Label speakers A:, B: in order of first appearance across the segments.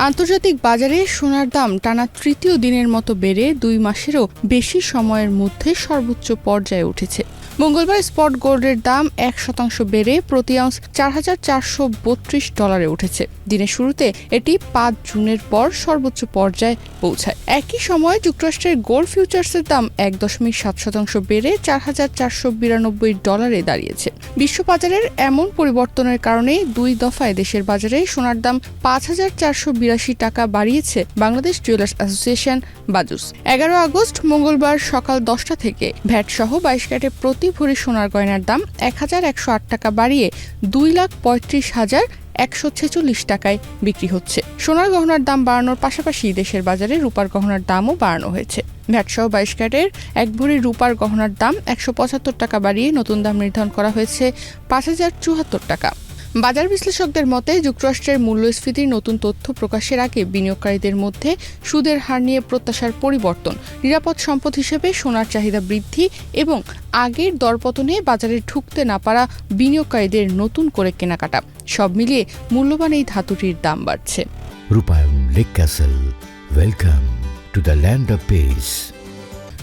A: আন্তর্জাতিক বাজারে সোনার দাম টানা তৃতীয় দিনের মতো বেড়ে 2 মাসেরও বেশি সময়ের মধ্যে সর্বোচ্চ পর্যায়ে উঠেছে। মঙ্গলবার স্পট গোল্ডের দাম 1% বেড়ে প্রতি আউন্স $4,432 উঠেছে। দিনের শুরুতে এটি 5 জুনের পর সর্বোচ্চ পর্যায়ে পৌঁছায়। একই সময়ে যুক্তরাষ্ট্রের গোল্ড ফিউচার্সের দাম 1.7% বেড়ে $4,492 দাঁড়িয়েছে। বিশ্ববাজারের এমন পরিবর্তনের কারণে 2 দফায় দেশের বাজারে সোনার দাম $5,482 বাড়িয়েছে Bangladesh jewellers association BAJUS. 11 August মঙ্গলবার সকাল 10টা থেকে ভ্যাট সহ 22 ক্যারেটে প্রতি ভরি সোনার গয়নার দাম $1,108 বাড়িয়ে $2,35,146 বিক্রি হচ্ছে। সোনার গহনার দাম বাড়ানোর পাশাপাশি দেশের বাজারে রূপার গহনার দামও বাড়ানো হয়েছে। ভ্যাটসহ 22 ক্যারেটের 1 ভরি রূপার গহনার দাম $175 বাড়িয়ে নতুন দাম নির্ধারণ করা হয়েছে $5,074। বাজার বিশ্লেষকদের মতে যুক্তরাষ্ট্রের মূল্যস্ফীতির নতুন তথ্য প্রকাশের আগে বিনিয়োগকারীদের মধ্যে সুদের হার নিয়ে প্রত্যাশার পরিবর্তন, নিরাপদ সম্পদ হিসেবে সোনার চাহিদা বৃদ্ধি এবং আগের দরপতনে বাজারে ঢুকতে না পারা বিনিয়োগকারীদের নতুন করে কেনাকাটা, সব মিলিয়ে মূল্যবান এই ধাতুটির দাম বাড়ছে।
B: রূপায়ণ lake castle, welcome to the land of piece.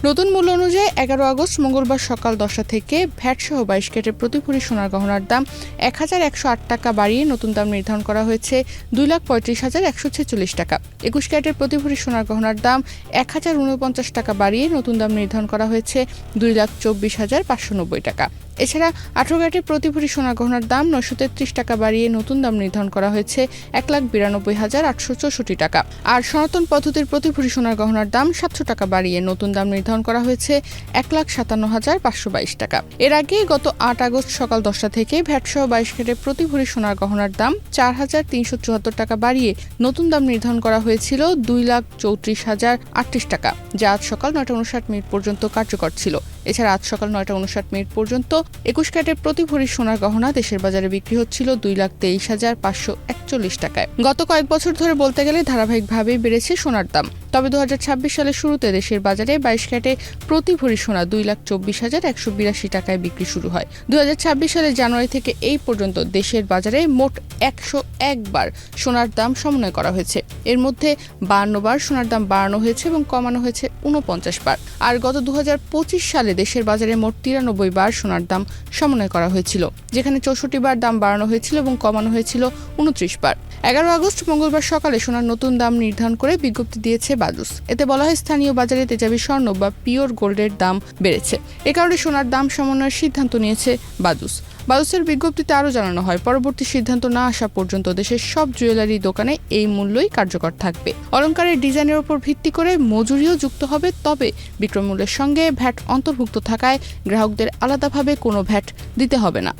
A: নতুন মূল্য অনুযায়ী 11 আগস্ট মঙ্গলবার সকাল 10টা থেকে ভ্যাটসহ 22 ক্যারেটের প্রতি ভরি সোনার গহনার দাম $1,108 বাড়িয়ে নতুন দাম নির্ধারণ করা হয়েছে $2,35,146। 21 ক্যারেটের প্রতি ভরি সোনার গহনার দাম $1,049 বাড়িয়ে নতুন দাম নির্ধারণ করা হয়েছে $2,24,590। এছাড়া 18 ক্যারেটের প্রতি ভরি সোনার গহনার দাম $933 বাড়িয়ে নতুন দাম নির্ধারণ করা হয়েছে $1,92,864। আর সনাতন পদ্ধতির প্রতি ভরি সোনার গহনার দাম $700 বাড়িয়ে নতুন দাম নির্ধারণ করা হয়েছে $1,57,522। এর আগে গত 8 আগস্ট সকাল 10টা থেকে ভ্যাটসহ 22 ক্যারেটের প্রতি ভরি সোনার গহনার দাম $4,374 বাড়িয়ে নতুন দাম নির্ধারণ করা হয়েছিল $2,34,038, যা আজ সকাল 9:59 পর্যন্ত কার্যকর ছিল। এছাড়া আজ সকাল 9:59 পর্যন্ত 21 ক্যারেটের প্রতি ভরি সোনার গহনা দেশের বাজারে বিক্রি হচ্ছিল $2,23,541। গত কয়েক বছর ধরে বলতে গেলে ধারাবাহিকভাবেই বেড়েছে সোনার দাম। তবে 2026 সালের শুরুতে দেশের বাজারে 22 ক্যারেটে প্রতি ভরি সোনা $2,24,182 বিক্রি শুরু হয়। 2026 সালের জানুয়ারি থেকে এই পর্যন্ত দেশের বাজারে মোট 101 বার সোনার দাম সমন্বয় করা হয়েছে। এর মধ্যে 52 বার সোনার দাম বাড়ানো হয়েছে এবং কমানো হয়েছে 49 বার। আর গত 2025 সালে দেশের বাজারে মোট 93 বার সোনার দাম সমন্বয় করা হয়েছিল, যেখানে 64 বার দাম বাড়ানো হয়েছিল এবং কমানো হয়েছিল 29 বার। 11 আগস্ট মঙ্গলবার সকালে সোনার নতুন দাম নির্ধারণ করে বিজ্ঞপ্তি দিয়েছে বাজুস। এতে বলা হয় স্থানীয় বাজারে তেজাবি স্বর্ণ বা পিওর গোল্ডের দাম বেড়েছে। এ কারণে সোনার দাম সমন্বয়ের সিদ্ধান্ত নিয়েছে বাজুস। বাজুসের বিজ্ঞপ্তিতে আরও জানানো হয়, পরবর্তী সিদ্ধান্ত না আসা পর্যন্ত দেশের সব জুয়েলারি দোকানে এই মূল্যই কার্যকর থাকবে। অলংকারের ডিজাইনের উপর ভিত্তি করে মজুরিও যুক্ত হবে, তবে বিক্রয় মূল্যের সঙ্গে ভ্যাট অন্তর্ভুক্ত থাকায় গ্রাহকদের আলাদাভাবে কোনো ভ্যাট দিতে হবে না।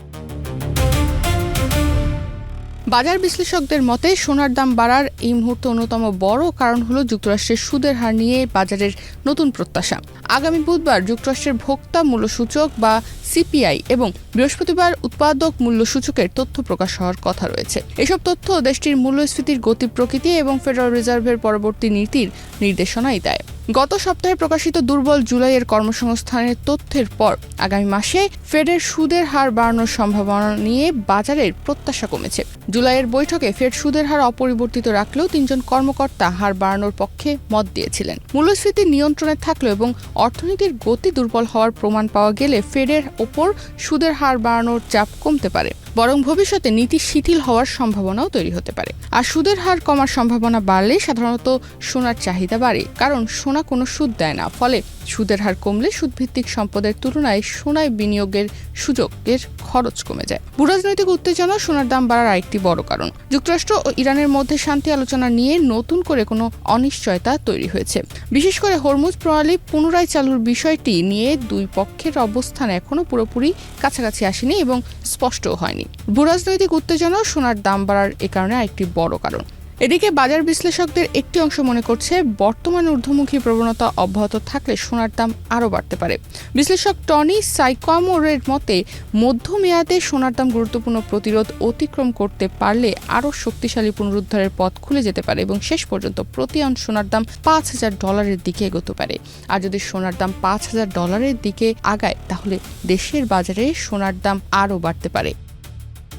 A: বাজার বিশ্লেষকদের মতে সোনার দাম বাড়ার এই মুহূর্তে অন্যতম বড় কারণ হলো যুক্তরাষ্ট্রের সুদের হার নিয়ে বাজারের নতুন প্রত্যাশা। আগামী বুধবার যুক্তরাষ্ট্রের ভোক্তা মূল্যসূচক বা সিপিআই এবং বৃহস্পতিবার উৎপাদক মূল্যসূচকের তথ্য প্রকাশ হওয়ার কথা রয়েছে। এসব তথ্য দেশটির মূল্যস্ফীতির গতি প্রকৃতি এবং ফেডারেল রিজার্ভের পরবর্তী নীতির নির্দেশনাই দেয়। গত সপ্তাহে প্রকাশিত দুর্বল জুলাইয়ের কর্মসংস্থানের তথ্যের পর আগামী মাসে ফেডের সুদের হার বাড়ানোর সম্ভাবনা নিয়ে বাজারের প্রত্যাশা কমেছে। জুলাইয়ের বৈঠকে ফেড সুদের হার অপরিবর্তিত রাখলেও 3 জন কর্মকর্তা হার বাড়ানোর পক্ষে মত দিয়েছিলেন। মূল্যস্ফীতি নিয়ন্ত্রণে থাকলেও এবং অর্থনীতির গতি দুর্বল হওয়ার প্রমাণ পাওয়া গেলে ফেডের ওপর সুদের হার বাড়ানোর চাপ কমতে পারে, বরং ভবিষ্যতে নীতি শিথিল হওয়ার সম্ভাবনাও তৈরি হতে পারে। আর সুদের হার কমার সম্ভাবনা বাড়লে সাধারণত সোনার চাহিদা বাড়ে, কারণ সোনা কোনো সুদ দেয় না। ফলে সুদের হার কমলে সুদভিত্তিক সম্পদের তুলনায় সোনায় বিনিয়োগের সুযোগের খরচ কমে যায়। ভূরাজনৈতিক উত্তেজনা সোনার দাম বাড়ার আরেকটি বড় কারণ। যুক্তরাষ্ট্র ও ইরানের মধ্যে শান্তি আলোচনা নিয়ে নতুন করে কোনো অনিশ্চয়তা তৈরি হয়েছে। বিশেষ করে হরমুজ প্রণালী পুনরায় চালুর বিষয়টি নিয়ে দুই পক্ষের অবস্থান এখনো পুরোপুরি কাছাকাছি আসেনি এবং স্পষ্টও হয়নি। ভূরাজনৈতিক উত্তেজনা সোনার দাম বাড়ার এ কারণে আরেকটি বড় কারণ। এদিকে বাজার বিশ্লেষকদের একটি অংশ মনে করছে বর্তমান ঊর্ধ্বমুখী প্রবণতা অব্যাহত থাকলে সোনার দাম আরও বাড়তে পারে। বিশ্লেষক টনি সাইকোমোরের মতে মধ্যমেয়াদে সোনার দাম গুরুত্বপূর্ণ প্রতিরোধ অতিক্রম করতে পারলে আরও শক্তিশালী পুনরুদ্ধারের পথ খুলে যেতে পারে এবং শেষ পর্যন্ত প্রতি আউন্স সোনার দাম $5,000 দিকে এগোতে পারে। আর যদি সোনার দাম $5,000 দিকে আগায় তাহলে দেশের বাজারে সোনার দাম আরও বাড়তে পারে।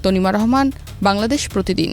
A: তনিমা রহমান, বাংলাদেশ প্রতিদিন।